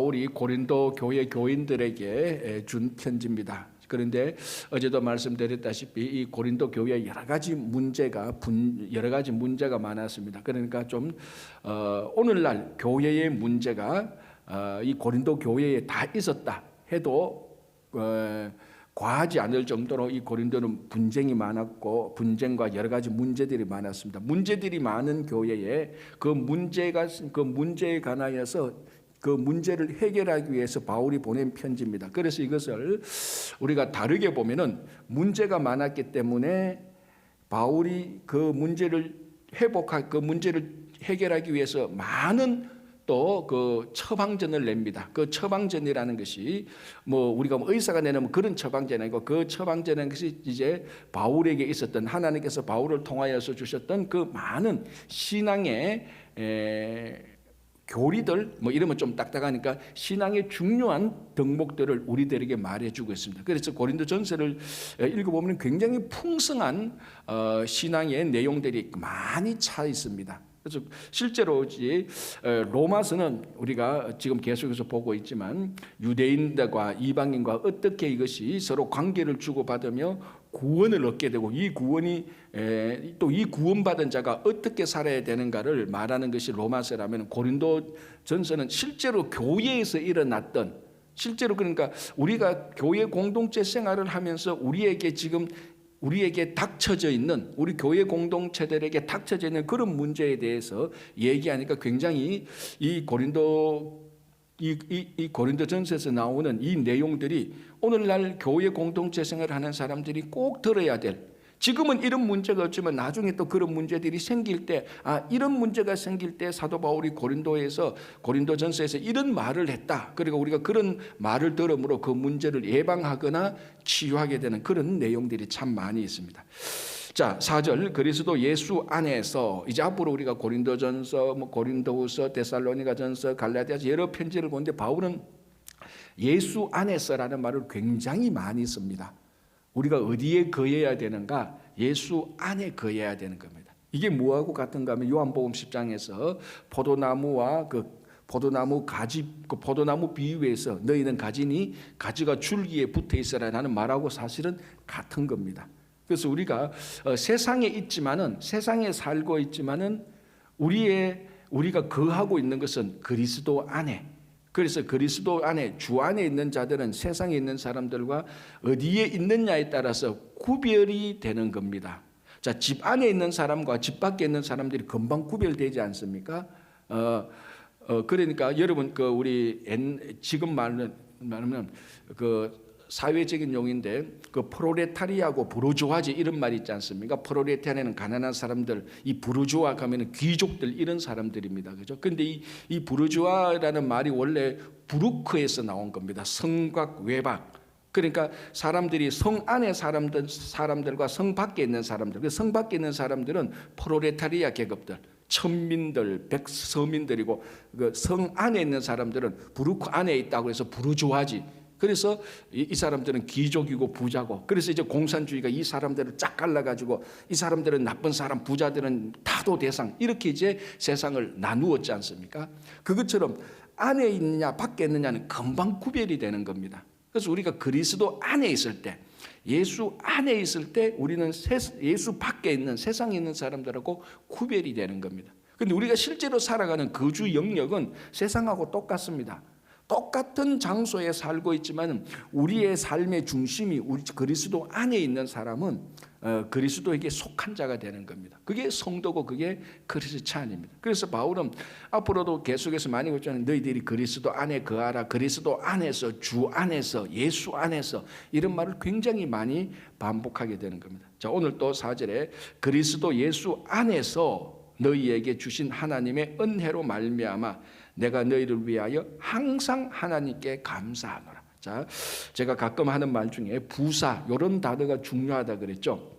바울이 고린도 교회 교인들에게 준 편지입니다. 그런데 어제도 말씀드렸다시피 이 고린도 교회에 여러 가지 문제가 많았습니다. 그러니까 좀 오늘날 교회의 문제가 이 고린도 교회에 다 있었다 해도 과하지 않을 정도로 이 고린도는 분쟁이 많았고 분쟁과 여러 가지 문제들이 많았습니다. 문제들이 많은 교회에 그 문제에 관하여서 그 문제를 해결하기 위해서 바울이 보낸 편지입니다. 그래서 이것을 우리가 다르게 보면은 문제가 많았기 때문에 바울이 그 문제를 해결하기 위해서 많은 또 그 처방전을 냅니다. 그 처방전이라는 것이 우리가 의사가 내는 그런 처방전이 아니고 그 처방전이라는 것이 이제 바울에게 있었던 하나님께서 바울을 통하여서 주셨던 그 많은 신앙의 교리들 이러면 좀 딱딱하니까 신앙의 중요한 덕목들을 우리들에게 말해주고 있습니다. 그래서 고린도전서를 읽어보면 굉장히 풍성한 신앙의 내용들이 많이 차 있습니다. 그래서 실제로 로마서는 우리가 지금 계속해서 보고 있지만 유대인들과 이방인과 어떻게 이것이 서로 관계를 주고받으며 구원을 얻게 되고 이 구원이 또 이 구원받은 자가 어떻게 살아야 되는가를 말하는 것이 로마서라면 고린도전서는 실제로 교회에서 일어났던 실제로 그러니까 우리가 교회 공동체 생활을 하면서 우리에게 닥쳐져 있는 우리 교회 공동체들에게 닥쳐져 있는 그런 문제에 대해서 얘기하니까 굉장히 이 고린도전서에서 나오는 이 내용들이 오늘날 교회 공동체 생활을 하는 사람들이 꼭 들어야 될 지금은 이런 문제가 없지만 나중에 또 그런 문제들이 생길 때 이런 문제가 생길 때 사도 바울이 고린도전서에서 이런 말을 했다. 그리고 우리가 그런 말을 들음으로 그 문제를 예방하거나 치유하게 되는 그런 내용들이 참 많이 있습니다. 자, 4절 그리스도 예수 안에서 이제 앞으로 우리가 고린도전서, 고린도후서, 데살로니가전서, 갈라디아서 여러 편지를 보는데 바울은 예수 안에서라는 말을 굉장히 많이 씁니다. 우리가 어디에 거해야 되는가? 예수 안에 거해야 되는 겁니다. 이게 뭐하고 같은가 하면 요한복음 10장에서 포도나무와 포도나무 비유에서 너희는 가지가 줄기에 붙어 있으라는 말하고 사실은 같은 겁니다. 그래서 우리가 세상에 살고 있지만은 우리가 거하고 있는 것은 그리스도 안에. 그래서 그리스도 안에 주 안에 있는 자들은 세상에 있는 사람들과 어디에 있느냐에 따라서 구별이 되는 겁니다. 자, 집 안에 있는 사람과 집 밖에 있는 사람들이 금방 구별되지 않습니까? 그러니까 여러분 우리 지금 말하면 사회적인 용인데 프롤레타리아하고 부르주아지 이런 말이 있지 않습니까? 프롤레타리아는 가난한 사람들, 이 부르주아 가면은 귀족들 이런 사람들입니다. 그죠? 근데 이 부르주아라는 말이 원래 부르크에서 나온 겁니다. 성곽 외박. 그러니까 사람들이 성 안에 사람들과 성 밖에 있는 사람들. 성 밖에 있는 사람들은 프롤레타리아 계급들. 천민들, 백서민들이고 성 안에 있는 사람들은 부르크 안에 있다고 해서 부르주아지. 그래서 이 사람들은 귀족이고 부자고 그래서 이제 공산주의가 이 사람들을 쫙 갈라가지고 이 사람들은 나쁜 사람 부자들은 타도 대상 이렇게 이제 세상을 나누었지 않습니까? 그것처럼 안에 있느냐 밖에 있느냐는 금방 구별이 되는 겁니다. 그래서 우리가 그리스도 안에 있을 때 예수 안에 있을 때 우리는 예수 밖에 있는 세상에 있는 사람들하고 구별이 되는 겁니다. 그런데 우리가 실제로 살아가는 거주 영역은 세상하고 똑같습니다. 똑같은 장소에 살고 있지만 우리의 삶의 중심이 우리 그리스도 안에 있는 사람은 그리스도에게 속한 자가 되는 겁니다. 그게 성도고 그게 크리스찬입니다. 그래서 바울은 앞으로도 계속해서 많이 보잖아요. 너희들이 그리스도 안에 거하라. 그리스도 안에서 주 안에서 예수 안에서 이런 말을 굉장히 많이 반복하게 되는 겁니다. 자, 오늘 또 4절에 그리스도 예수 안에서 너희에게 주신 하나님의 은혜로 말미암아 내가 너희를 위하여 항상 하나님께 감사하노라. 자, 제가 가끔 하는 말 중에 부사 이런 단어가 중요하다 그랬죠.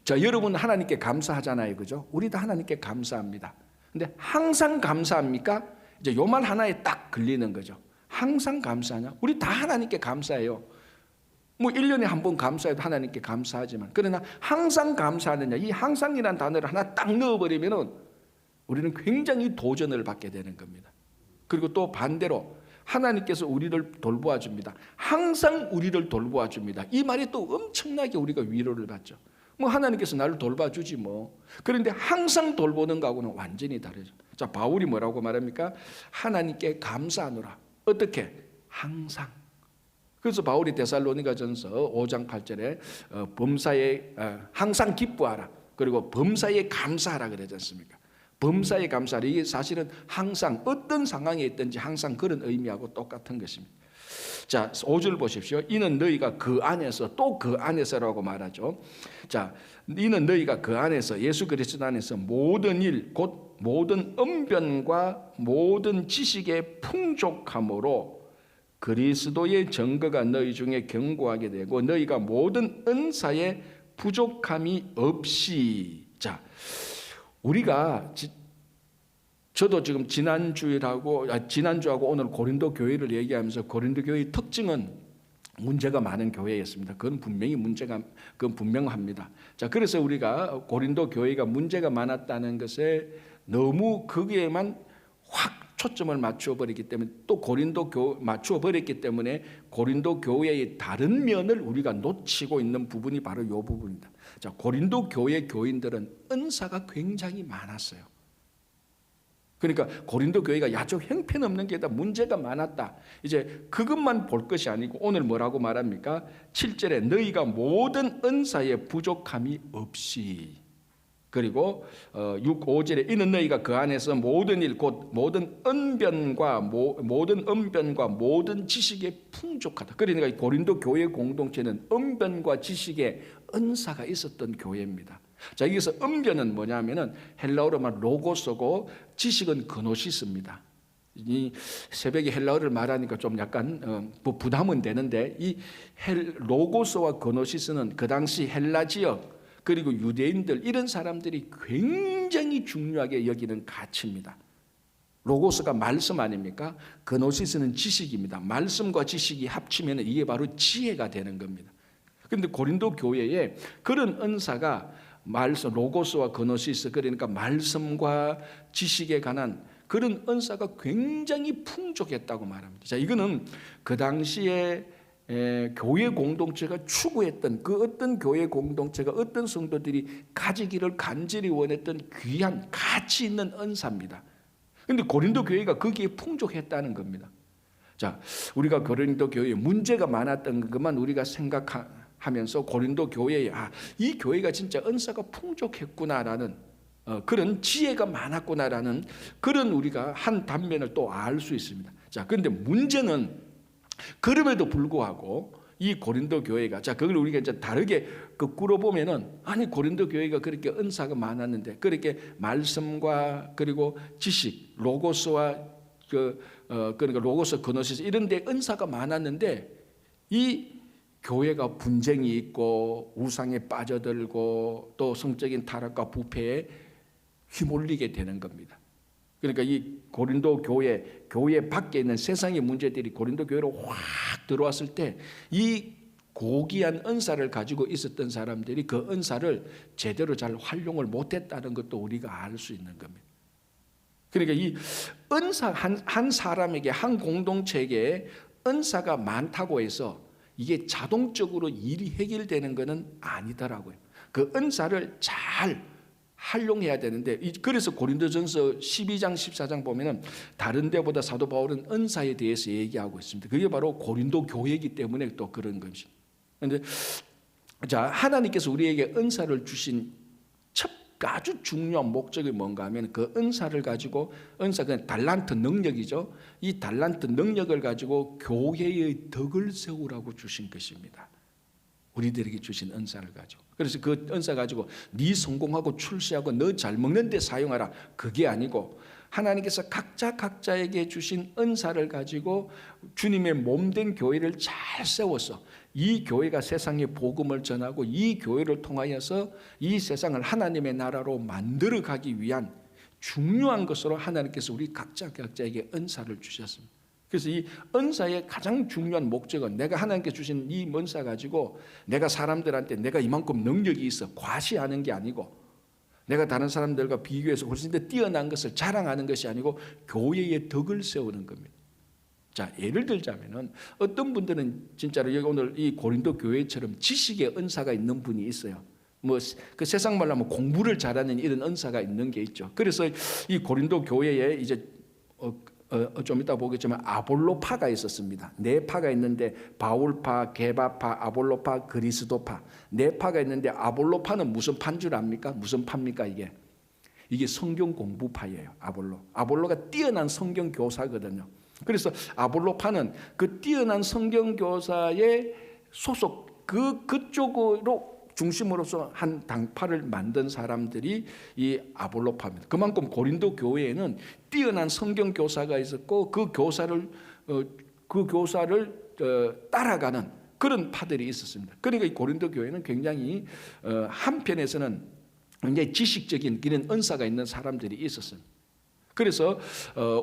자, 여러분 하나님께 감사하잖아요, 그죠? 우리도 하나님께 감사합니다. 근데 항상 감사합니까? 이제 요 말 하나에 딱 걸리는 거죠. 항상 감사하냐? 우리 다 하나님께 감사해요. 1년에 한 번 감사해도 하나님께 감사하지만 그러나 항상 감사하느냐? 이 항상이라는 단어를 하나 딱 넣어버리면은 우리는 굉장히 도전을 받게 되는 겁니다. 그리고 또 반대로 하나님께서 우리를 돌보아 줍니다. 항상 우리를 돌보아 줍니다. 이 말이 또 엄청나게 우리가 위로를 받죠. 뭐 하나님께서 나를 돌봐주지 뭐. 그런데 항상 돌보는 거하고는 완전히 다르죠. 자, 바울이 뭐라고 말합니까? 하나님께 감사하노라. 어떻게? 항상. 그래서 바울이 데살로니가전서 5장 8절에 범사에 항상 기뻐하라. 그리고 범사에 감사하라 그러지 않습니까? 범사에 감사하라. 이게 사실은 항상 어떤 상황에 있든지 항상 그런 의미하고 똑같은 것입니다. 자, 5절 보십시오. 이는 너희가 그 안에서, 또 그 안에서라고 말하죠. 자, 이는 너희가 그 안에서, 예수 그리스도 안에서 모든 일, 곧 모든 언변과 모든 지식의 풍족함으로 그리스도의 증거가 너희 중에 견고하게 되고 너희가 모든 은사에 부족함이 없이. 자, 우리가 저도 지금 지난주하고 오늘 고린도 교회를 얘기하면서 고린도 교회의 특징은 문제가 많은 교회였습니다. 그건 분명합니다. 자, 그래서 우리가 고린도 교회가 문제가 많았다는 것에 너무 거기에만 확 초점을 맞추어 버렸기 때문에 또 맞추어 버렸기 때문에 고린도 교회의 다른 면을 우리가 놓치고 있는 부분이 바로 이 부분입니다. 자, 고린도 교회 교인들은 은사가 굉장히 많았어요. 그러니까 고린도 교회가 아주 형편없는 게다 문제가 많았다. 이제 그것만 볼 것이 아니고 오늘 뭐라고 말합니까? 7절에 너희가 모든 은사에 부족함이 없이. 그리고 5절에 이는 너희가 그 안에서 모든 일 곧 모든 언변과 모든 지식에 풍족하다. 그러니까 고린도 교회 공동체는 언변과 지식에 은사가 있었던 교회입니다. 자, 여기서 언변은 뭐냐면은 헬라어로 말 로고스고 지식은 그노시스입니다. 이 새벽에 헬라어를 말하니까 좀 약간 부담은 되는데 이 로고스와 그노시스는 그 당시 헬라 지역 그리고 유대인들 이런 사람들이 굉장히 중요하게 여기는 가치입니다. 로고스가 말씀 아닙니까? 그노시스는 지식입니다. 말씀과 지식이 합치면 이게 바로 지혜가 되는 겁니다. 그런데 고린도 교회에 그런 은사가 말씀, 로고스와 그노시스, 그러니까 말씀과 지식에 관한 그런 은사가 굉장히 풍족했다고 말합니다. 자, 이거는 그 당시에 교회 공동체가 추구했던 그 어떤 교회 공동체가 어떤 성도들이 가지기를 간절히 원했던 귀한 가치 있는 은사입니다. 그런데 고린도 교회가 거기에 풍족했다는 겁니다. 자, 우리가 고린도 교회에 문제가 많았던 것만 우리가 생각하면서 고린도 교회에 이 교회가 진짜 은사가 풍족했구나라는 그런 지혜가 많았구나라는 그런 우리가 한 단면을 또 알 수 있습니다. 자, 그런데 문제는 그럼에도 불구하고 이 고린도 교회가 그걸 우리가 이제 다르게 거꾸로 보면은 아니 고린도 교회가 그렇게 은사가 많았는데 그렇게 말씀과 그리고 지식 로고스와 그러니까 로고스 그노시스 이런 데 은사가 많았는데 이 교회가 분쟁이 있고 우상에 빠져들고 또 성적인 타락과 부패에 휘몰리게 되는 겁니다. 그러니까 이 고린도 교회 밖에 있는 세상의 문제들이 고린도 교회로 확 들어왔을 때 이 고귀한 은사를 가지고 있었던 사람들이 그 은사를 제대로 잘 활용을 못했다는 것도 우리가 알 수 있는 겁니다. 그러니까 이 은사 한 사람에게 한 공동체에게 은사가 많다고 해서 이게 자동적으로 일이 해결되는 것은 아니더라고요. 그 은사를 잘 활용해야 되는데 그래서 고린도전서 12장 14장 보면은 다른 데보다 사도 바울은 은사에 대해서 얘기하고 있습니다. 그게 바로 고린도 교회이기 때문에 또 그런 것이. 그런데 자, 하나님께서 우리에게 은사를 주신 아주 중요한 목적이 뭔가 하면 그 은사를 가지고 은사는 달란트 능력이죠. 이 달란트 능력을 가지고 교회의 덕을 세우라고 주신 것입니다. 우리들에게 주신 은사를 가지고. 그래서 그 은사 가지고 네 성공하고 출세하고 너 잘 먹는 데 사용하라. 그게 아니고 하나님께서 각자에게 주신 은사를 가지고 주님의 몸된 교회를 잘 세워서 이 교회가 세상에 복음을 전하고 이 교회를 통하여서 이 세상을 하나님의 나라로 만들어 가기 위한 중요한 것으로 하나님께서 우리 각자에게 은사를 주셨습니다. 그래서 이 은사의 가장 중요한 목적은 내가 하나님께 주신 이 은사 가지고 내가 사람들한테 내가 이만큼 능력이 있어 과시하는 게 아니고 내가 다른 사람들과 비교해서 훨씬 더 뛰어난 것을 자랑하는 것이 아니고 교회의 덕을 세우는 겁니다. 자, 예를 들자면은 어떤 분들은 진짜로 여기 오늘 이 고린도 교회처럼 지식의 은사가 있는 분이 있어요. 뭐 그 세상 말로 하면 공부를 잘하는 이런 은사가 있는 게 있죠. 그래서 이 고린도 교회에 이제 좀 이따 보겠지만 아볼로파가 있었습니다. 네 파가 있는데 바울파, 게바파, 아볼로파, 그리스도파 네 파가 있는데 아볼로파는 무슨 파인 줄 압니까? 무슨 파입니까 이게? 이게 성경 공부파예요. 아볼로가 뛰어난 성경 교사거든요. 그래서 아볼로파는 그 뛰어난 성경 교사의 소속 그쪽으로 중심으로서 한 당파를 만든 사람들이 이 아볼로파입니다. 그만큼 고린도 교회에는 뛰어난 성경 교사가 있었고 그 교사를 따라가는 그런 파들이 있었습니다. 그러니까 이 고린도 교회는 굉장히 한편에서는 굉장히 지식적인 그런 은사가 있는 사람들이 있었어요. 그래서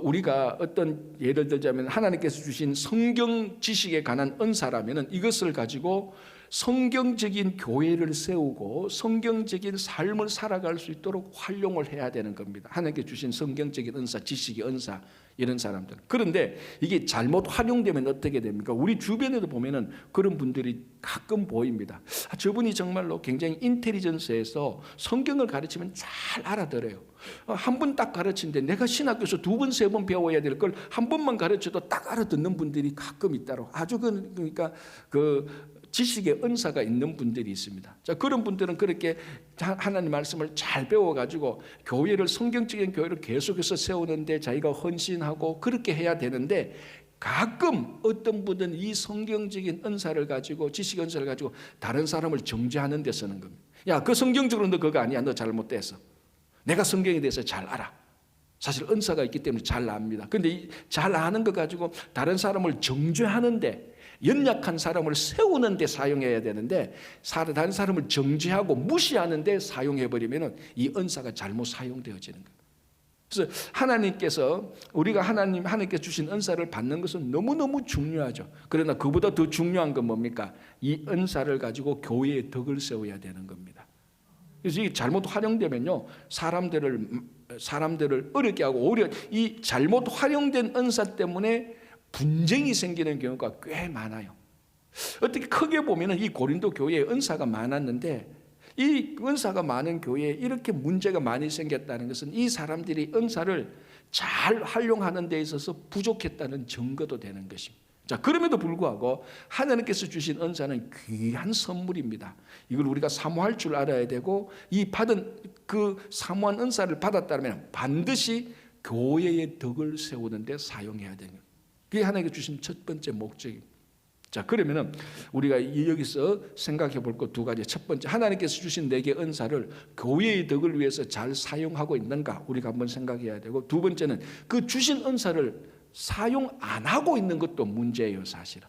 우리가 어떤 예를 들자면 하나님께서 주신 성경 지식에 관한 은사라면은 이것을 가지고 성경적인 교회를 세우고 성경적인 삶을 살아갈 수 있도록 활용을 해야 되는 겁니다. 하나님께 주신 성경적인 은사, 지식의 은사 이런 사람들. 그런데 이게 잘못 활용되면 어떻게 됩니까? 우리 주변에도 보면은 그런 분들이 가끔 보입니다. 저분이 정말로 굉장히 인텔리전스에서 성경을 가르치면 잘 알아들어요. 한 번 딱 가르치는데 내가 신학교에서 2번, 3번 배워야 될 걸 한 번만 가르쳐도 딱 알아듣는 분들이 가끔 있다고. 아주 그러니까 지식의 은사가 있는 분들이 있습니다. 자, 그런 분들은 그렇게 하나님 말씀을 잘 배워가지고 교회를 성경적인 교회를 계속해서 세우는데 자기가 헌신하고 그렇게 해야 되는데 가끔 어떤 분은 이 성경적인 은사를 가지고 지식 은사를 가지고 다른 사람을 정죄하는 데 쓰는 겁니다. 야, 그 성경적으로 너 그거 아니야. 너 잘못됐어. 내가 성경에 대해서 잘 알아. 사실 은사가 있기 때문에 잘 압니다. 그런데 잘 아는 거 가지고 다른 사람을 정죄하는데 연약한 사람을 세우는 데 사용해야 되는데 다른 사람을 정죄하고 무시하는 데 사용해버리면 이 은사가 잘못 사용되어지는 거예요. 그래서 하나님께서 우리가 하나님께서 주신 은사를 받는 것은 너무너무 중요하죠. 그러나 그보다 더 중요한 건 뭡니까? 이 은사를 가지고 교회의 덕을 세워야 되는 겁니다. 그래서 이 잘못 활용되면요 사람들을 어렵게 하고 오히려 이 잘못 활용된 은사 때문에 분쟁이 생기는 경우가 꽤 많아요. 어떻게 크게 보면은 이 고린도 교회에 은사가 많았는데 이 은사가 많은 교회에 이렇게 문제가 많이 생겼다는 것은 이 사람들이 은사를 잘 활용하는 데 있어서 부족했다는 증거도 되는 것입니다. 자, 그럼에도 불구하고 하나님께서 주신 은사는 귀한 선물입니다. 이걸 우리가 사모할 줄 알아야 되고 이 받은 그 사모한 은사를 받았다면 반드시 교회의 덕을 세우는 데 사용해야 되는 거예요. 그게 하나님께 주신 첫 번째 목적입니다. 자, 그러면은 우리가 여기서 생각해 볼 것 2가지. 첫 번째, 하나님께서 주신 내게 은사를 교회의 덕을 위해서 잘 사용하고 있는가 우리가 한번 생각해야 되고, 두 번째는 그 주신 은사를 사용 안 하고 있는 것도 문제예요. 사실은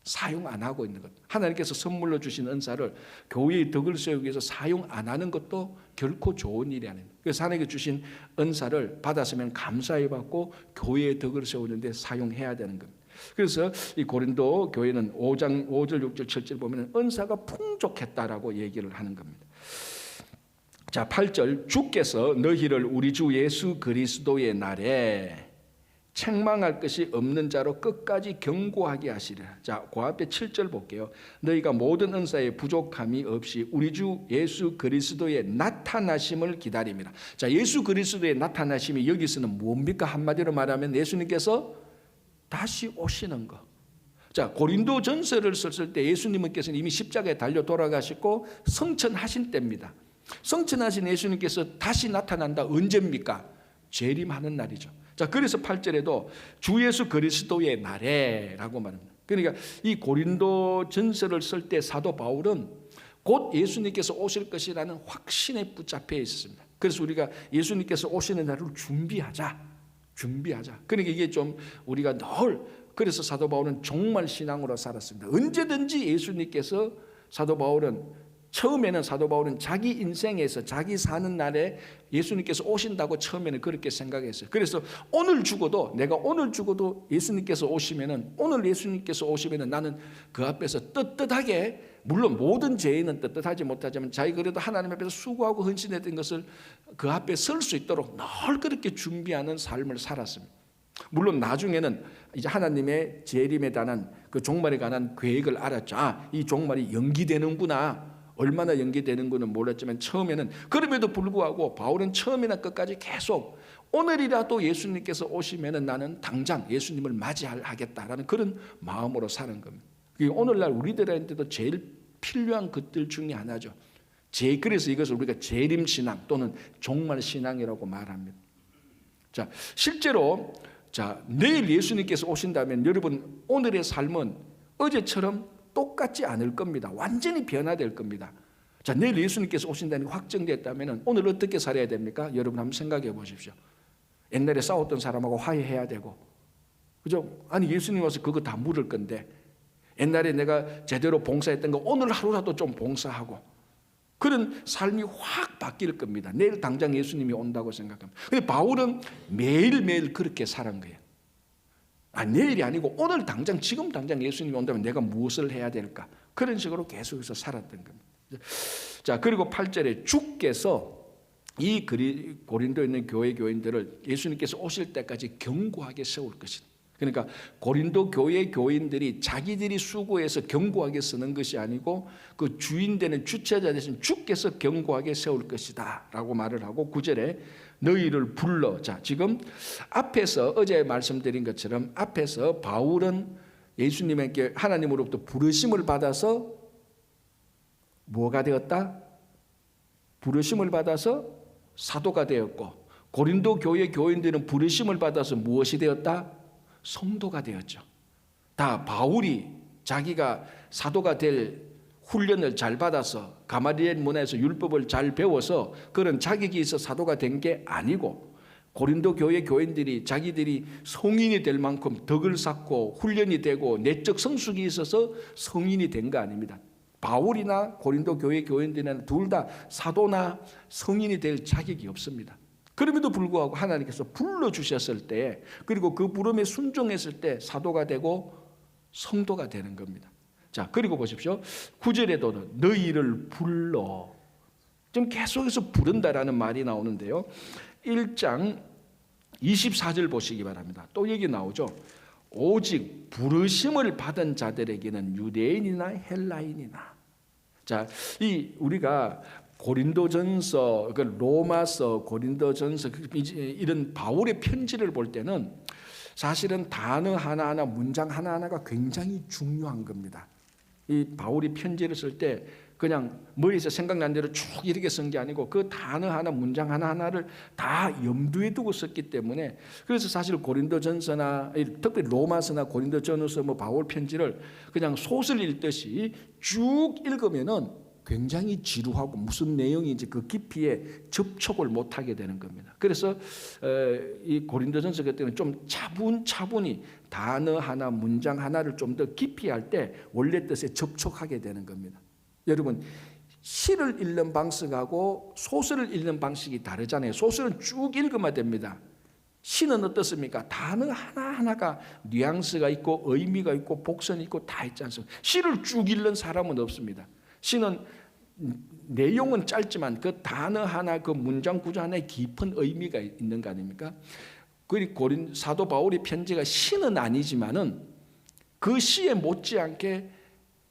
사용 안 하고 있는 것, 하나님께서 선물로 주신 은사를 교회의 덕을 세우기 위해서 사용 안 하는 것도 결코 좋은 일이 아닙니다. 그래서 하나님께 주신 은사를 받았으면 감사히 받고 교회의 덕을 세우는 데 사용해야 되는 겁니다. 그래서 이 고린도 교회는 5장 5절 6절 7절 보면 은사가 풍족했다라고 얘기를 하는 겁니다. 자, 8절, 주께서 너희를 우리 주 예수 그리스도의 날에 책망할 것이 없는 자로 끝까지 경고하게 하시리라. 자, 그 앞에 7절 볼게요. 너희가 모든 은사에 부족함이 없이 우리 주 예수 그리스도의 나타나심을 기다립니다. 자, 예수 그리스도의 나타나심이 여기서는 뭡니까? 한마디로 말하면 예수님께서 다시 오시는 거. 자, 고린도 전서를 썼을 때 예수님께서는 이미 십자가에 달려 돌아가시고 성천하신 때입니다. 성천하신 예수님께서 다시 나타난다. 언제입니까? 재림하는 날이죠. 자, 그래서 8절에도 주 예수 그리스도의 날에라고 말합니다. 그러니까 이 고린도 전서를 쓸 때 사도 바울은 곧 예수님께서 오실 것이라는 확신에 붙잡혀 있습니다. 그래서 우리가 예수님께서 오시는 날을 준비하자. 그러니까 이게 좀 우리가 늘, 그래서 사도 바울은 종말 신앙으로 살았습니다. 언제든지 예수님께서, 처음에는 사도 바울은 자기 인생에서 자기 사는 날에 예수님께서 오신다고 처음에는 그렇게 생각했어요. 그래서 내가 오늘 죽어도 예수님께서 오시면은, 오늘 예수님께서 오시면은 나는 그 앞에서 떳떳하게, 물론 모든 죄인은 떳떳하지 못하지만 자기 그래도 하나님 앞에서 수고하고 헌신했던 것을 그 앞에 설 수 있도록 늘 그렇게 준비하는 삶을 살았습니다. 물론 나중에는 이제 하나님의 재림에 관한 그 종말에 관한 계획을 알았죠. 이 종말이 연기되는구나. 얼마나 연기되는구는 몰랐지만 처음에는, 그럼에도 불구하고 바울은 처음이나 끝까지 계속 오늘이라도 예수님께서 오시면은 나는 당장 예수님을 맞이하겠다라는 그런 마음으로 사는 겁니다. 오늘날 우리들한테도 제일 필요한 것들 중에 하나죠. 그래서 이것을 우리가 재림신앙 또는 종말신앙이라고 말합니다. 자, 실제로 내일 예수님께서 오신다면 여러분 오늘의 삶은 어제처럼 똑같지 않을 겁니다. 완전히 변화될 겁니다. 자, 내일 예수님께서 오신다는 게 확정됐다면 오늘 어떻게 살아야 됩니까? 여러분 한번 생각해 보십시오. 옛날에 싸웠던 사람하고 화해해야 되고, 그죠? 아니 예수님 와서 그거 다 물을 건데 옛날에 내가 제대로 봉사했던 거 오늘 하루라도 좀 봉사하고, 그런 삶이 확 바뀔 겁니다. 내일 당장 예수님이 온다고 생각합니다. 근데 바울은 매일매일 그렇게 살은 거예요. 내일이 아니고 오늘 당장, 지금 당장 예수님이 온다면 내가 무엇을 해야 될까? 그런 식으로 계속해서 살았던 겁니다. 자, 그리고 8절에 주께서 이 고린도에 있는 교인들을 예수님께서 오실 때까지 견고하게 세울 것이다. 그러니까 고린도 교회 교인들이 자기들이 수고해서 견고하게 쓰는 것이 아니고 그 주인 되는 주체자 되신 주께서 견고하게 세울 것이다 라고 말을 하고 9절에 너희를 불러. 자, 지금 앞에서 어제 말씀드린 것처럼 앞에서 바울은 예수님에게 하나님으로부터 부르심을 받아서 뭐가 되었다? 부르심을 받아서 사도가 되었고, 고린도 교회 교인들은 부르심을 받아서 무엇이 되었다? 성도가 되었죠. 다 바울이 자기가 사도가 될 훈련을 잘 받아서 가마리엘 문화에서 율법을 잘 배워서 그런 자격이 있어 사도가 된 게 아니고, 고린도 교회 교인들이 자기들이 성인이 될 만큼 덕을 쌓고 훈련이 되고 내적 성숙이 있어서 성인이 된 거 아닙니다. 바울이나 고린도 교회 교인들은 둘 다 사도나 성인이 될 자격이 없습니다. 그럼에도 불구하고 하나님께서 불러주셨을 때, 그리고 그 부름에 순종했을 때 사도가 되고 성도가 되는 겁니다. 자, 그리고 보십시오. 9절에도 너희를 불러. 좀 계속해서 부른다라는 말이 나오는데요. 1장 24절 보시기 바랍니다. 또 얘기 나오죠. 오직 부르심을 받은 자들에게는 유대인이나 헬라인이나. 자, 우리가 고린도전서, 로마서, 고린도전서 이런 바울의 편지를 볼 때는 사실은 단어 하나하나, 문장 하나하나가 굉장히 중요한 겁니다. 이 바울이 편지를 쓸 때 그냥 머리에서 생각난 대로 쭉 이렇게 쓴 게 아니고 그 단어 하나, 문장 하나하나를 다 염두에 두고 썼기 때문에, 그래서 사실 고린도전서나 특히 로마서나 고린도전서 바울 편지를 그냥 소설 읽듯이 쭉 읽으면은 굉장히 지루하고 무슨 내용인지 그 깊이에 접촉을 못하게 되는 겁니다. 그래서 이 고린도전서 같은 좀 차분히 단어 하나, 문장 하나를 좀 더 깊이 할 때 원래 뜻에 접촉하게 되는 겁니다. 여러분, 시를 읽는 방식하고 소설을 읽는 방식이 다르잖아요. 소설은 쭉 읽으면 됩니다. 시는 어떻습니까? 단어 하나하나가 뉘앙스가 있고 의미가 있고 복선이 있고 다 있지 않습니까? 시를 쭉 읽는 사람은 없습니다. 시는 내용은 짧지만 그 단어 하나, 그 문장 구조 하나에 깊은 의미가 있는 거 아닙니까? 그리고 사도 바울의 편지가 시는 아니지만은 그 시에 못지않게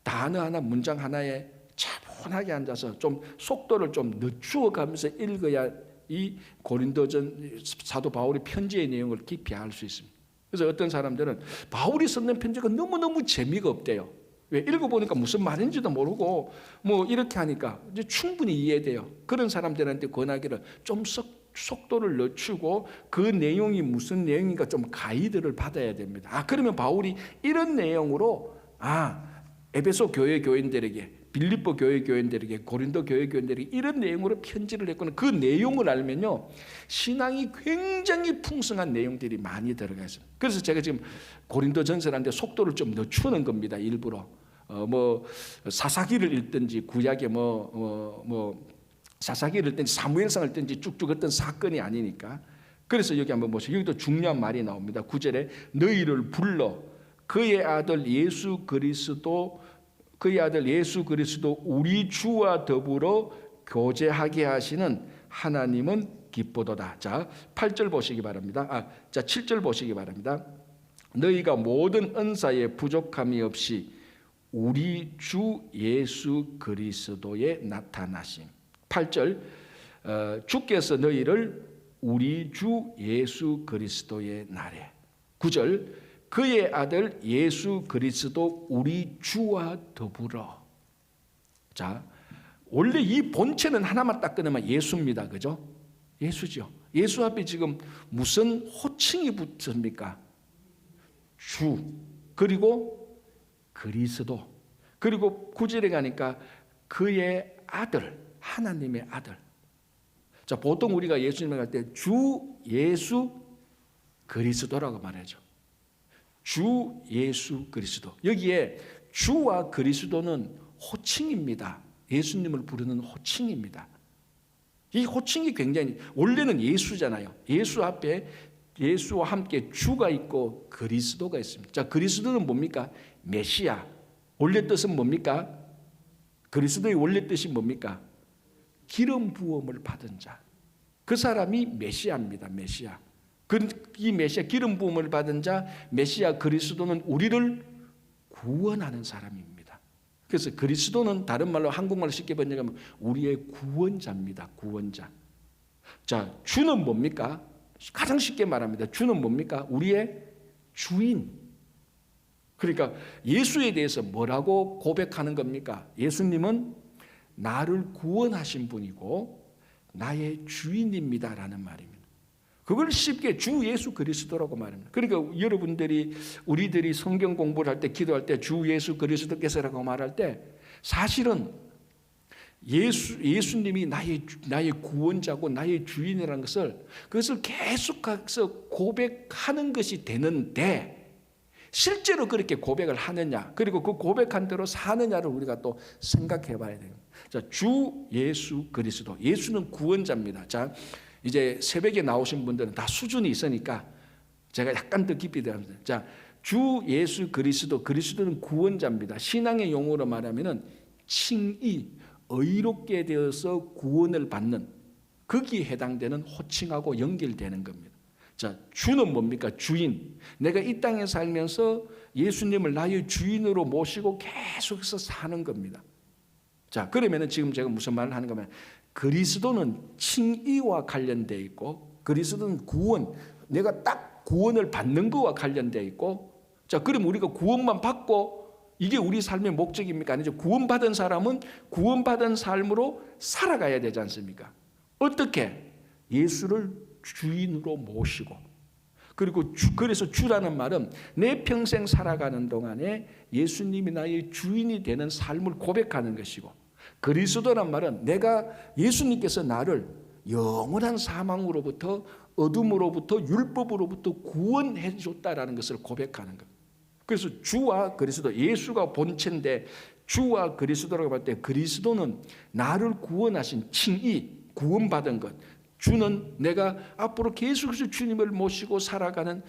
단어 하나, 문장 하나에 차분하게 앉아서 좀 속도를 좀 늦추어 가면서 읽어야 이 고린도전 사도 바울의 편지의 내용을 깊이 알 수 있습니다. 그래서 어떤 사람들은 바울이 쓰는 편지가 너무너무 재미가 없대요. 왜? 읽어보니까 무슨 말인지도 모르고 뭐 이렇게 하니까 이제 충분히 이해돼요. 그런 사람들한테 권하기를 좀 속도를 늦추고 그 내용이 무슨 내용인가 좀 가이드를 받아야 됩니다. 그러면 바울이 이런 내용으로 에베소 교회 교인들에게, 빌립보 교회 교인들에게, 고린도 교회 교인들에게 이런 내용으로 편지를 했거나 그 내용을 알면요, 신앙이 굉장히 풍성한 내용들이 많이 들어가 있어요. 그래서 제가 지금 고린도전서라는데 속도를 좀 늦추는 겁니다. 일부러 사사기를 읽든지 구약의 사사기를 읽든지 사무엘상을 읽든지 쭉쭉 어떤 사건이 아니니까. 그래서 여기 한번 보시죠. 여기도 중요한 말이 나옵니다. 9절에 너희를 불러 그의 아들 예수 그리스도 우리 주와 더불어 교제하게 하시는 하나님은 기쁘도다. 자, 8절 보시기 바랍니다. 자, 7절 보시기 바랍니다. 너희가 모든 은사에 부족함이 없이 우리 주 예수 그리스도의 나타나심. 8절 주께서 너희를 우리 주 예수 그리스도의 날에. 9절 그의 아들 예수 그리스도 우리 주와 더불어. 자, 원래 이 본체는 하나만 딱 끊으면 예수입니다. 그죠? 예수죠. 예수 앞에 지금 무슨 호칭이 붙습니까? 주, 그리고 그리스도, 그리고 9절에 가니까 그의 아들, 하나님의 아들. 자, 보통 우리가 예수님을 갈 때 주 예수 그리스도라고 말하죠. 주 예수 그리스도. 여기에 주와 그리스도는 호칭입니다. 예수님을 부르는 호칭입니다. 이 호칭이 굉장히, 원래는 예수잖아요. 예수 앞에 예수와 함께 주가 있고 그리스도가 있습니다. 자, 그리스도는 뭡니까? 메시아. 원래 뜻은 뭡니까? 그리스도의 원래 뜻이 뭡니까? 기름 부음을 받은 자. 그 사람이 메시아입니다. 메시아. 이 메시아, 기름 부음을 받은 자, 메시아 그리스도는 우리를 구원하는 사람입니다. 그래서 그리스도는 다른 말로, 한국말로 쉽게 번역하면 우리의 구원자입니다. 구원자. 자, 주는 뭡니까? 가장 쉽게 말합니다. 주는 뭡니까? 우리의 주인. 그러니까 예수에 대해서 뭐라고 고백하는 겁니까? 예수님은 나를 구원하신 분이고 나의 주인입니다라는 말입니다. 그걸 쉽게 주 예수 그리스도라고 말합니다. 그러니까 여러분들이, 우리들이 성경 공부를 할 때, 기도할 때 주 예수 그리스도께서라고 말할 때 사실은 예수님이 나의 구원자고 나의 주인이라는 그것을 계속해서 고백하는 것이 되는데, 실제로 그렇게 고백을 하느냐, 그리고 그 고백한 대로 사느냐를 우리가 또 생각해 봐야 돼요. 자, 주 예수 그리스도. 예수는 구원자입니다. 자, 이제 새벽에 나오신 분들은 다 수준이 있으니까 제가 약간 더 깊이 들어갑니다. 자, 주 예수 그리스도. 그리스도는 구원자입니다. 신앙의 용어로 말하면은 칭의, 의롭게 되어서 구원을 받는, 거기에 해당되는 호칭하고 연결되는 겁니다. 자, 주는 뭡니까? 주인. 내가 이 땅에 살면서 예수님을 나의 주인으로 모시고 계속해서 사는 겁니다. 자, 그러면은 지금 제가 무슨 말을 하는 거면, 그리스도는 칭의와 관련되어 있고, 그리스도는 구원, 내가 딱 구원을 받는 것과 관련되어 있고, 자, 그럼 우리가 구원만 받고 이게 우리 삶의 목적입니까? 아니죠. 구원받은 사람은 구원받은 삶으로 살아가야 되지 않습니까? 어떻게? 예수를 주인으로 모시고, 그리고 그래서 주라는 말은 내 평생 살아가는 동안에 예수님이 나의 주인이 되는 삶을 고백하는 것이고, 그리스도란 말은 내가, 예수님께서 나를 영원한 사망으로부터, 어둠으로부터, 율법으로부터 구원해 줬다라는 것을 고백하는 것. 그래서 주와 그리스도, 예수가 본체인데 주와 그리스도라고 할 때, 그리스도는 나를 구원하신 칭의, 구원받은 것. 주는 내가 앞으로 계속해서 주님을 모시고 살아가는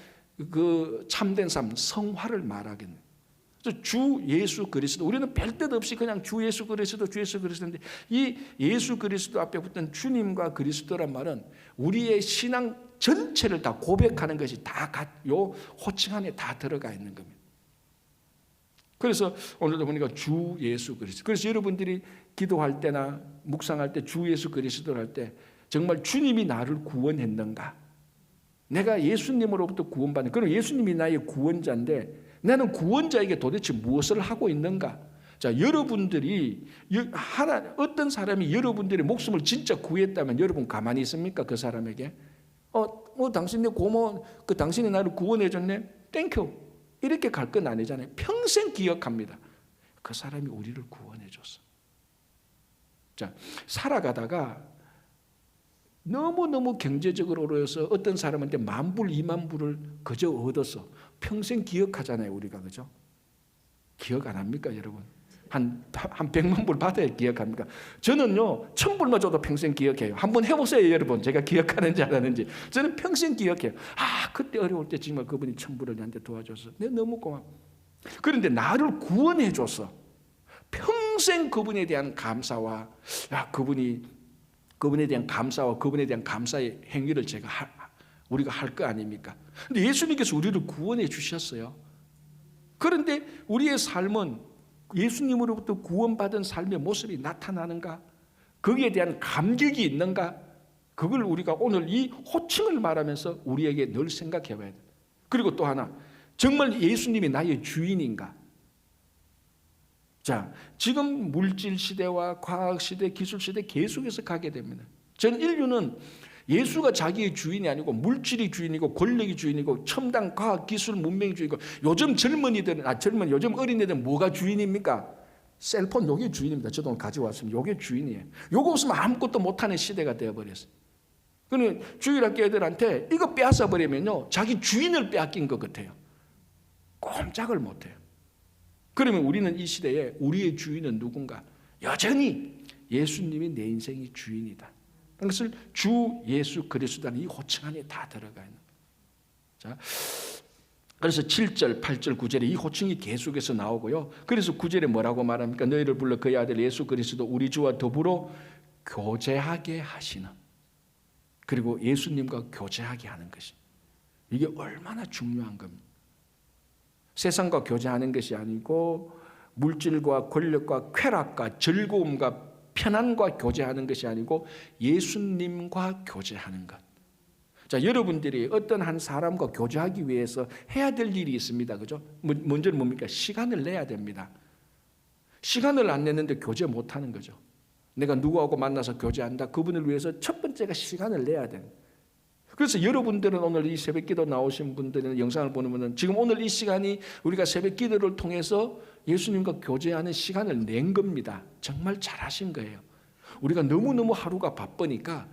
그 참된 삶, 성화를 말하겠네. 주 예수 그리스도. 우리는 별 뜻 없이 그냥 주 예수 그리스도, 주 예수 그리스도인데, 이 예수 그리스도 앞에 붙은 주님과 그리스도란 말은 우리의 신앙 전체를 다 고백하는 것이 다 요 호칭 안에 다 들어가 있는 겁니다. 그래서 오늘도 보니까 주 예수 그리스도. 그래서 여러분들이 기도할 때나 묵상할 때 주 예수 그리스도를 할 때, 정말 주님이 나를 구원했는가? 내가 예수님으로부터 구원받는, 그럼 예수님이 나의 구원자인데 나는 구원자에게 도대체 무엇을 하고 있는가? 자, 여러분들이 어떤 사람이 여러분들의 목숨을 진짜 구했다면 여러분 가만히 있습니까? 그 사람에게 당신이 고마워, 당신이 나를 구원해 줬네, 땡큐, 이렇게 갈 건 아니잖아요. 평생 기억합니다. 그 사람이 우리를 구원해 줬어. 자, 살아가다가 너무너무 경제적으로 어려워서 어떤 사람한테 10,000불, 20,000불을 그저 얻어서 평생 기억하잖아요, 우리가. 그죠? 기억 안 합니까, 여러분? 한 100,000불 받아야 기억합니까? 저는요, 1,000불만 줘도 평생 기억해요. 한번 해보세요, 여러분. 제가 기억하는지 안 하는지. 저는 평생 기억해요. 그때 어려울 때 정말 그분이 1,000불을 나한테 도와줘서 내가 너무 고마워. 그런데 나를 구원해 줬어. 평생 그분에 대한 감사와, 그분이 그분에 대한 감사와 그분에 대한 감사의 행위를 우리가 할 거 아닙니까? 근데 예수님께서 우리를 구원해 주셨어요. 그런데 우리의 삶은 예수님으로부터 구원받은 삶의 모습이 나타나는가? 거기에 대한 감격이 있는가? 그걸 우리가 오늘 이 호칭을 말하면서 우리에게 늘 생각해 봐야 돼요. 그리고 또 하나, 정말 예수님이 나의 주인인가? 자, 지금 물질 시대와 과학 시대, 기술 시대 계속해서 가게 됩니다. 전 인류는 예수가 자기의 주인이 아니고 물질이 주인이고 권력이 주인이고 첨단 과학 기술 문명이 주인이고 요즘 요즘 어린애들은 뭐가 주인입니까? 셀폰 요게 주인입니다. 저도 가져왔습니다. 요게 주인이에요. 요거 없으면 아무것도 못하는 시대가 되어버렸어요. 그러니 주일학교 애들한테 이거 빼앗아 버리면요 자기 주인을 빼앗긴 것 같아요. 꼼짝을 못해요. 그러면 우리는 이 시대에 우리의 주인은 누군가? 여전히 예수님이 내 인생의 주인이다. 그것을 주 예수 그리스도라는 이 호칭 안에 다 들어가 있는. 자, 그래서 7절, 8절, 9절에 이 호칭이 계속해서 나오고요. 그래서 9절에 뭐라고 말합니까? 너희를 불러 그의 아들 예수 그리스도 우리 주와 더불어 교제하게 하시는. 그리고 예수님과 교제하게 하는 것이. 이게 얼마나 중요한 겁니다. 세상과 교제하는 것이 아니고 물질과 권력과 쾌락과 즐거움과 편안과 교제하는 것이 아니고 예수님과 교제하는 것. 자, 여러분들이 어떤 한 사람과 교제하기 위해서 해야 될 일이 있습니다. 그죠? 먼저는 뭡니까? 시간을 내야 됩니다. 시간을 안 내는데 교제 못 하는 거죠. 내가 누구하고 만나서 교제한다. 그분을 위해서 첫 번째가 시간을 내야 돼요. 그래서 여러분들은 오늘 이 새벽 기도 나오신 분들은 영상을 보는 분은 지금 오늘 이 시간이 우리가 새벽 기도를 통해서 예수님과 교제하는 시간을 낸 겁니다. 정말 잘하신 거예요. 우리가 너무너무 하루가 바쁘니까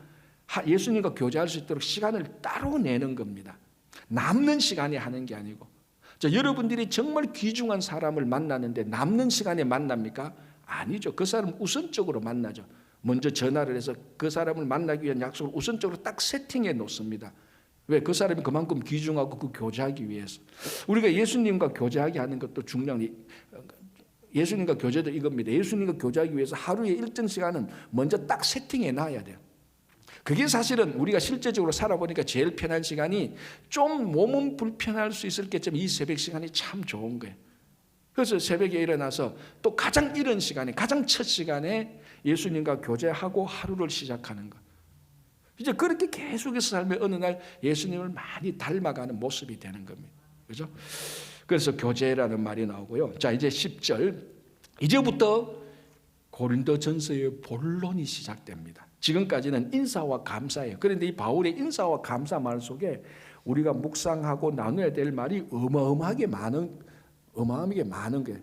예수님과 교제할 수 있도록 시간을 따로 내는 겁니다. 남는 시간에 하는 게 아니고. 자, 여러분들이 정말 귀중한 사람을 만나는데 남는 시간에 만납니까? 아니죠. 그 사람 우선적으로 만나죠. 먼저 전화를 해서 그 사람을 만나기 위한 약속을 우선적으로 딱 세팅해 놓습니다. 왜? 그 사람이 그만큼 귀중하고 그 교제하기 위해서. 우리가 예수님과 교제하게 하는 것도 중요한, 예수님과 교제도 이겁니다. 예수님과 교제하기 위해서 하루의 일정 시간은 먼저 딱 세팅해 놔야 돼요. 그게 사실은 우리가 실제적으로 살아보니까 제일 편한 시간이 좀 몸은 불편할 수 있을겠지만 이 새벽 시간이 참 좋은 거예요. 그래서 새벽에 일어나서 또 가장 이른 시간에, 가장 첫 시간에 예수님과 교제하고 하루를 시작하는 것. 이제 그렇게 계속해서 살면 어느 날 예수님을 많이 닮아가는 모습이 되는 겁니다. 그죠? 그래서 교제라는 말이 나오고요. 자, 이제 10절. 이제부터 고린도전서의 본론이 시작됩니다. 지금까지는 인사와 감사예요. 그런데 이 바울의 인사와 감사 말 속에 우리가 묵상하고 나눠야 될 말이 어마어마하게 많은 거예요.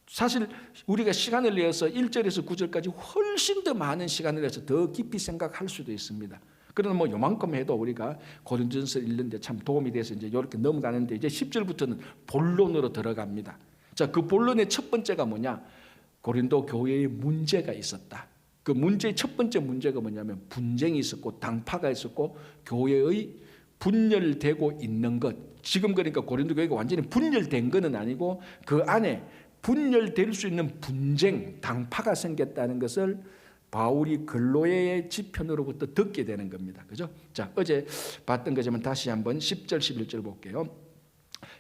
사실 우리가 시간을 내어서 1절에서 9절까지 훨씬 더 많은 시간을 내서 더 깊이 생각할 수도 있습니다. 그러나 뭐 요만큼 해도 우리가 고린도전서 읽는데 참 도움이 돼서 이제 이렇게 넘어가는데 이제 10절부터는 본론으로 들어갑니다. 자, 그 본론의 첫 번째가 뭐냐? 고린도 교회에 문제가 있었다. 그 문제의 첫 번째 문제가 뭐냐면 분쟁이 있었고 당파가 있었고 교회의 분열되고 있는 것. 지금 그러니까 고린도 교회가 완전히 분열된 것은 아니고 그 안에 분열될 수 있는 분쟁, 당파가 생겼다는 것을 바울이 근로의 지편으로부터 듣게 되는 겁니다. 그죠? 자, 어제 봤던 거지만 다시 한번 10절, 11절 볼게요.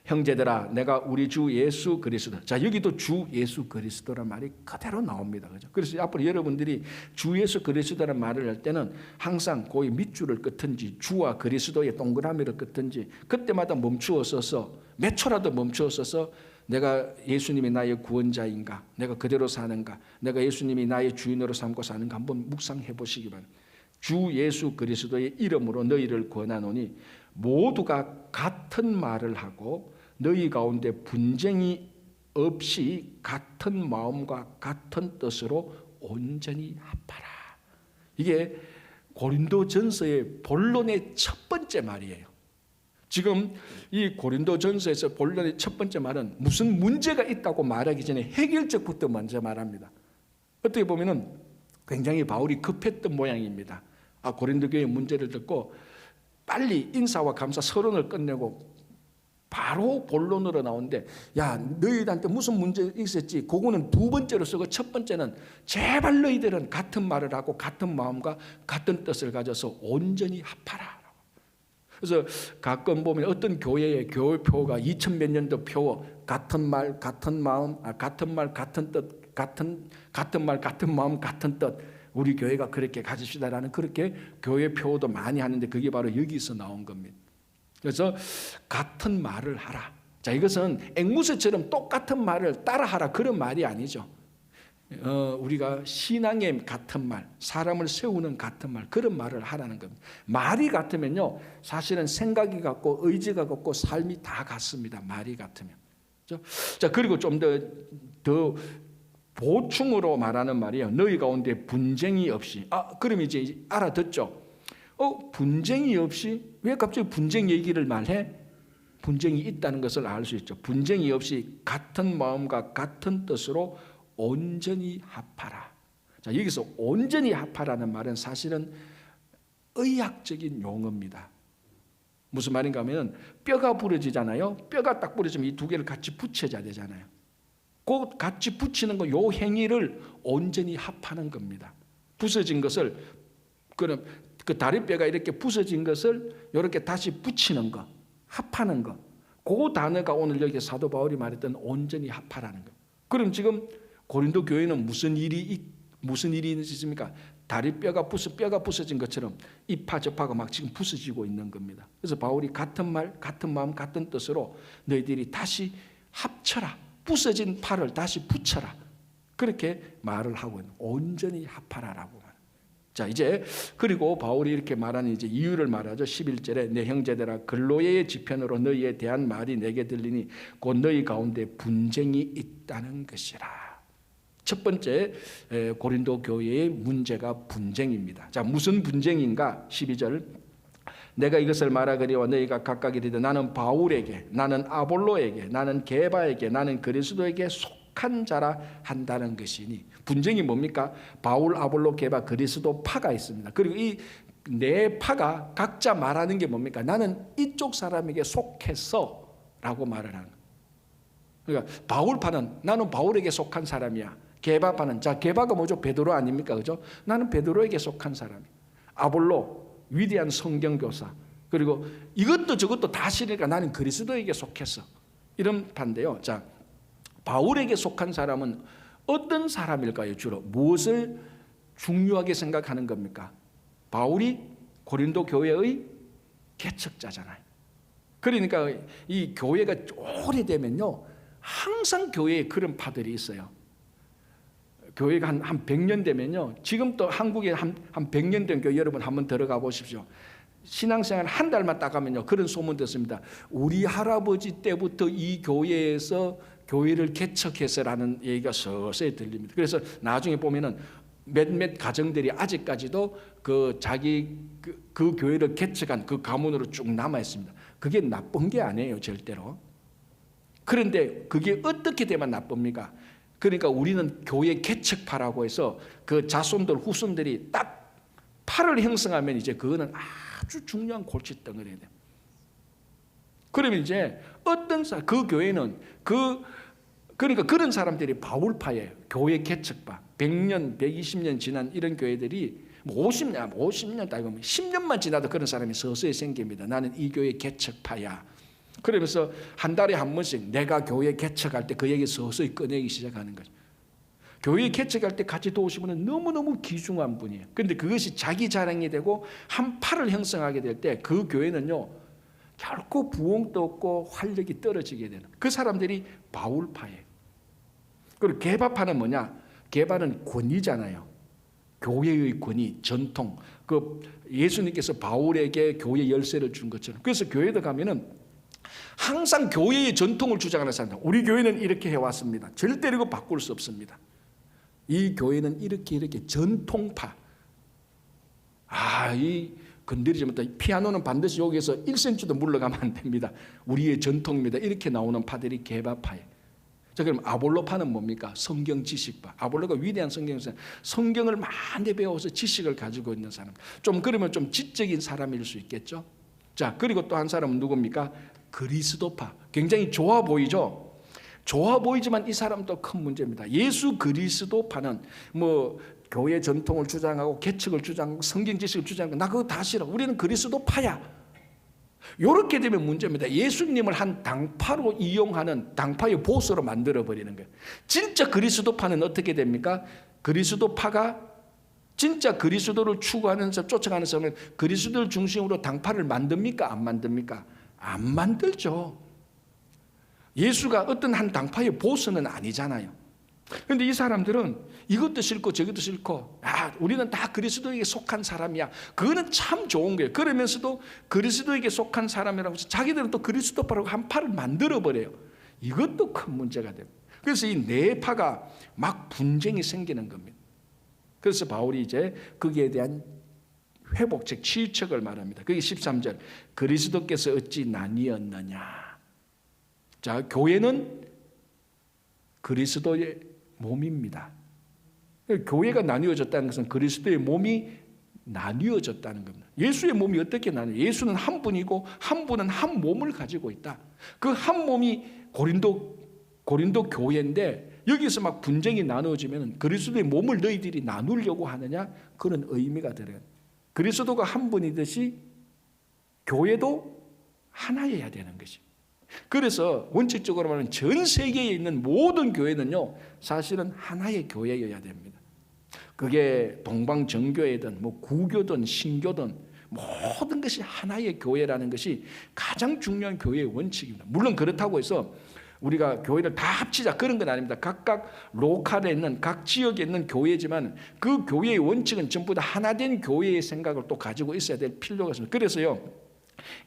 형제들아, 내가 우리 주 예수 그리스도. 자, 여기도 주 예수 그리스도란 말이 그대로 나옵니다. 그죠? 그래서 앞으로 여러분들이 주 예수 그리스도란 말을 할 때는 항상 거의 밑줄을 긋든지 주와 그리스도의 동그라미를 긋든지 그때마다 멈추어 서서 몇 초라도 멈추어 서서 내가 예수님이 나의 구원자인가? 내가 그대로 사는가? 내가 예수님이 나의 주인으로 삼고 사는가? 한번 묵상해 보시기 바랍니다. 주 예수 그리스도의 이름으로 너희를 권하노니 모두가 같은 말을 하고 너희 가운데 분쟁이 없이 같은 마음과 같은 뜻으로 온전히 합하라. 이게 고린도전서의 본론의 첫 번째 말이에요. 지금 이 고린도전서에서 본론의 첫 번째 말은 무슨 문제가 있다고 말하기 전에 해결책부터 먼저 말합니다. 어떻게 보면은 굉장히 바울이 급했던 모양입니다. 고린도 교회의 문제를 듣고 빨리 인사와 감사 서론을 끝내고 바로 본론으로 나오는데, 야, 너희들한테 무슨 문제 있었지? 그거는 두 번째로 쓰고, 첫 번째는 제발 너희들은 같은 말을 하고 같은 마음과 같은 뜻을 가져서 온전히 합하라. 그래서 가끔 보면 어떤 교회의 교회표가 2000몇 년도 표, 같은 말, 같은 마음, 같은 말, 같은 뜻, 같은 말, 같은 마음, 같은 뜻, 우리 교회가 그렇게 가집시다라는 그렇게 교회표도 많이 하는데, 그게 바로 여기서 나온 겁니다. 그래서 같은 말을 하라. 자, 이것은 앵무새처럼 똑같은 말을 따라하라, 그런 말이 아니죠. 우리가 신앙의 같은 말, 사람을 세우는 같은 말, 그런 말을 하라는 겁니다. 말이 같으면요, 사실은 생각이 같고 의지가 같고 삶이 다 같습니다. 말이 같으면. 자, 그리고 좀 더 보충으로 말하는 말이에요. 너희 가운데 분쟁이 없이. 그럼 이제 알아듣죠? 분쟁이 없이? 왜 갑자기 분쟁 얘기를 말해? 분쟁이 있다는 것을 알 수 있죠. 분쟁이 없이 같은 마음과 같은 뜻으로 온전히 합하라. 자, 여기서 온전히 합하라는 말은 사실은 의학적인 용어입니다. 무슨 말인가 하면, 뼈가 부러지잖아요. 뼈가 딱 부러지면 이 두 개를 같이 붙여줘야 되잖아요. 그 같이 붙이는 거, 요 행위를 온전히 합하는 겁니다. 부서진 것을, 그럼 그 다리뼈가 이렇게 부서진 것을 이렇게 다시 붙이는 거, 합하는 거, 그 단어가 오늘 여기 사도 바울이 말했던 온전히 합하라는 거. 그럼 지금 고린도 교회는 무슨 일이 있습니까? 다리뼈가 부서진 것처럼 이파 저파가 막 지금 부서지고 있는 겁니다. 그래서 바울이 같은 말, 같은 마음, 같은 뜻으로 너희들이 다시 합쳐라. 부서진 팔을 다시 붙여라. 그렇게 말을 하고 있는, 온전히 합하라라고 말합니다. 자, 이제 그리고 바울이 이렇게 말하는 이제 이유를 말하죠. 11절에 내 형제들아, 근로의 지편으로 너희에 대한 말이 내게 들리니 곧 너희 가운데 분쟁이 있다는 것이라. 첫 번째 고린도 교회의 문제가 분쟁입니다. 자, 무슨 분쟁인가? 12절 내가 이것을 말하거니와 너희가 각각 이르되 나는 바울에게, 나는 아볼로에게, 나는 게바에게, 나는 그리스도에게 속한 자라 한다는 것이니. 분쟁이 뭡니까? 바울, 아볼로, 게바, 그리스도 파가 있습니다. 그리고 이 네 파가 각자 말하는 게 뭡니까? 나는 이쪽 사람에게 속했어 라고 말을 하는. 그러니까 바울파는 나는 바울에게 속한 사람이야. 게바파는, 자, 게바가 뭐죠? 베드로 아닙니까? 그죠? 나는 베드로에게 속한 사람이야. 아볼로, 위대한 성경교사. 그리고 이것도 저것도 다 싫으니까 나는 그리스도에게 속했어. 이런 판인데요. 자, 바울에게 속한 사람은 어떤 사람일까요? 주로 무엇을 중요하게 생각하는 겁니까? 바울이 고린도 교회의 개척자잖아요. 그러니까 이 교회가 오래되면요, 항상 교회에 그런 파들이 있어요. 교회가 한 100년 되면요, 지금 또 한국에 한 100년 된 교회 여러분 한번 들어가 보십시오. 신앙생활 한 달만 딱 하면요, 그런 소문 듣습니다. 우리 할아버지 때부터 이 교회에서 교회를 개척해서라는 얘기가 서서히 들립니다. 그래서 나중에 보면은 몇몇 가정들이 아직까지도 그 자기 그 교회를 개척한 그 가문으로 쭉 남아 있습니다. 그게 나쁜 게 아니에요, 절대로. 그런데 그게 어떻게 되면 나쁩니까? 그러니까 우리는 교회 개척파라고 해서 그 자손들 후손들이 딱 파를 형성하면 이제 그거는 아주 중요한 골칫덩어리예요. 그러면 이제 그 교회는 그러니까 그런 사람들이 바울파예요. 교회 개척파. 100년, 120년 지난 이런 교회들이 50년 따지고 10년만 지나도 그런 사람이 서서히 생깁니다. 나는 이 교회 개척파야. 그러면서 한 달에 한 번씩 내가 교회 개척할 때 그 얘기 서서히 꺼내기 시작하는 거죠. 교회 개척할 때 같이 도우신 분은 너무너무 귀중한 분이에요. 그런데 그것이 자기 자랑이 되고 한 팔을 형성하게 될 때 그 교회는요, 결코 부흥도 없고 활력이 떨어지게 되는, 그 사람들이 바울파예요. 그리고 게바파는 뭐냐? 게바는 권위잖아요. 교회의 권위, 전통. 그 예수님께서 바울에게 교회 열쇠를 준 것처럼. 그래서 교회에 가면은 항상 교회의 전통을 주장하는 사람들. 우리 교회는 이렇게 해왔습니다. 절대로 이거 바꿀 수 없습니다. 이 교회는 이렇게 전통파. 이 건드리지 못해. 피아노는 반드시 여기에서 1cm도 물러가면 안 됩니다. 우리의 전통입니다. 이렇게 나오는 파들이 게바파예요. 자, 그럼 아볼로파는 뭡니까? 성경 지식파. 아볼로가 위대한 성경에서 성경을 많이 배워서 지식을 가지고 있는 사람. 좀 그러면 좀 지적인 사람일 수 있겠죠. 자, 그리고 또 한 사람은 누굽니까? 그리스도파. 굉장히 좋아 보이죠? 좋아 보이지만 이 사람도 큰 문제입니다. 예수 그리스도파는 뭐 교회 전통을 주장하고 계측을 주장하고 성경 지식을 주장하고 나 그거 다 싫어. 우리는 그리스도파야. 이렇게 되면 문제입니다. 예수님을 한 당파로 이용하는 당파의 보스로 만들어버리는 거예요. 진짜 그리스도파는 어떻게 됩니까? 그리스도파가 진짜 그리스도를 추구하는 사람, 쫓아가는 사람은 그리스도를 중심으로 당파를 만듭니까? 안 만듭니까? 안 만들죠. 예수가 어떤 한 당파의 보스는 아니잖아요. 그런데 이 사람들은 이것도 싫고 저것도 싫고 우리는 다 그리스도에게 속한 사람이야. 그거는 참 좋은 거예요. 그러면서도 그리스도에게 속한 사람이라고 해서 자기들은 또 그리스도파라고 한 파를 만들어버려요. 이것도 큰 문제가 돼요. 그래서 이 네 파가 막 분쟁이 생기는 겁니다. 그래서 바울이 이제 거기에 대한 회복책, 치유책을 말합니다. 그게 13절. 그리스도께서 어찌 나뉘었느냐. 자, 교회는 그리스도의 몸입니다. 교회가 나뉘어졌다는 것은 그리스도의 몸이 나뉘어졌다는 겁니다. 예수의 몸이 어떻게 나뉘어요? 예수는 한 분이고 한 분은 한 몸을 가지고 있다. 그 한 몸이 고린도 교회인데 여기서 막 분쟁이 나누어지면 그리스도의 몸을 너희들이 나누려고 하느냐? 그런 의미가 들어요. 그리스도가 한 분이듯이 교회도 하나여야 되는 것입니다. 그래서 원칙적으로 말하면 전 세계에 있는 모든 교회는요, 사실은 하나의 교회여야 됩니다. 그게 동방정교회든 뭐 구교든 신교든 모든 것이 하나의 교회라는 것이 가장 중요한 교회의 원칙입니다. 물론 그렇다고 해서 우리가 교회를 다 합치자 그런 건 아닙니다. 각각 로컬에 있는 각 지역에 있는 교회지만 그 교회의 원칙은 전부 다 하나된 교회의 생각을 또 가지고 있어야 될 필요가 있습니다. 그래서요,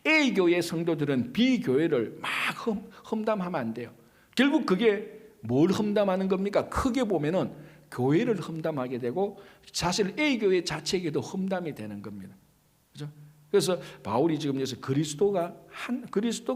A교회 성도들은 B교회를 막 험담하면 안 돼요. 결국 그게 뭘 험담하는 겁니까? 크게 보면은 교회를 험담하게 되고 사실 A교회 자체에게도 험담이 되는 겁니다. 그렇죠? 그래서 바울이 지금 여기서 그리스도가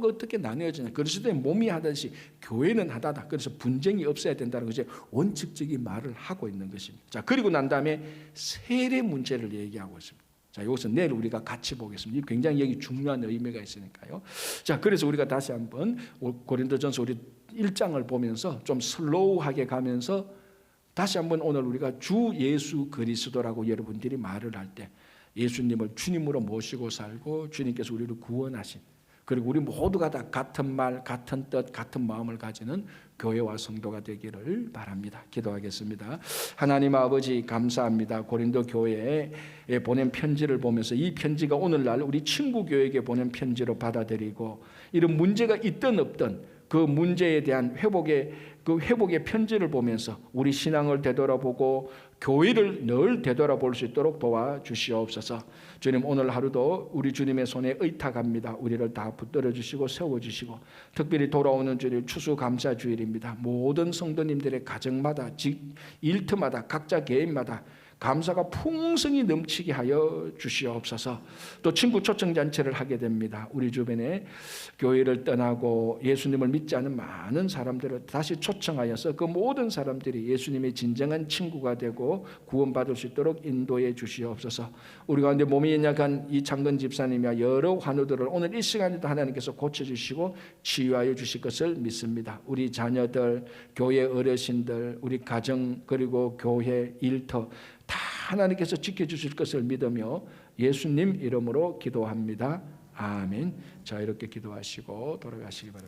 어떻게 나뉘어지냐, 그리스도의 몸이 하듯이 교회는 하다다. 그래서 분쟁이 없어야 된다는 것이 원칙적인 말을 하고 있는 것입니다. 자, 그리고 난 다음에 세례 문제를 얘기하고 있습니다. 자, 이것은 내일 우리가 같이 보겠습니다. 굉장히 여기 중요한 의미가 있으니까요. 자, 그래서 우리가 다시 한번 고린도전서 우리 1장을 보면서 좀 슬로우하게 가면서 다시 한번 오늘 우리가 주 예수 그리스도라고 여러분들이 말을 할 때 예수님을 주님으로 모시고 살고 주님께서 우리를 구원하신, 그리고 우리 모두가 다 같은 말, 같은 뜻, 같은 마음을 가지는 교회와 성도가 되기를 바랍니다. 기도하겠습니다. 하나님 아버지 감사합니다. 고린도 교회에 보낸 편지를 보면서 이 편지가 오늘날 우리 친구 교회에게 보낸 편지로 받아들이고 이런 문제가 있든 없든 그 문제에 대한 회복의 편지를 보면서 우리 신앙을 되돌아보고 교회를 늘 되돌아볼 수 있도록 도와주시옵소서. 주님, 오늘 하루도 우리 주님의 손에 의탁합니다. 우리를 다 붙들어 주시고 세워주시고, 특별히 돌아오는 주일 추수감사주일입니다. 모든 성도님들의 가정마다, 일터마다, 각자 개인마다 감사가 풍성히 넘치게 하여 주시옵소서. 또 친구 초청잔치를 하게 됩니다. 우리 주변에 교회를 떠나고 예수님을 믿지 않은 많은 사람들을 다시 초청하여서 그 모든 사람들이 예수님의 진정한 친구가 되고 구원받을 수 있도록 인도해 주시옵소서. 우리 가운데 몸이 연약한 이창근 집사님이야 여러 환우들을 오늘 이 시간에도 하나님께서 고쳐주시고 치유하여 주실 것을 믿습니다. 우리 자녀들, 교회 어르신들, 우리 가정, 그리고 교회 일터 다 하나님께서 지켜주실 것을 믿으며 예수님 이름으로 기도합니다. 아멘. 자, 이렇게 기도하시고 돌아가시기 바랍니다.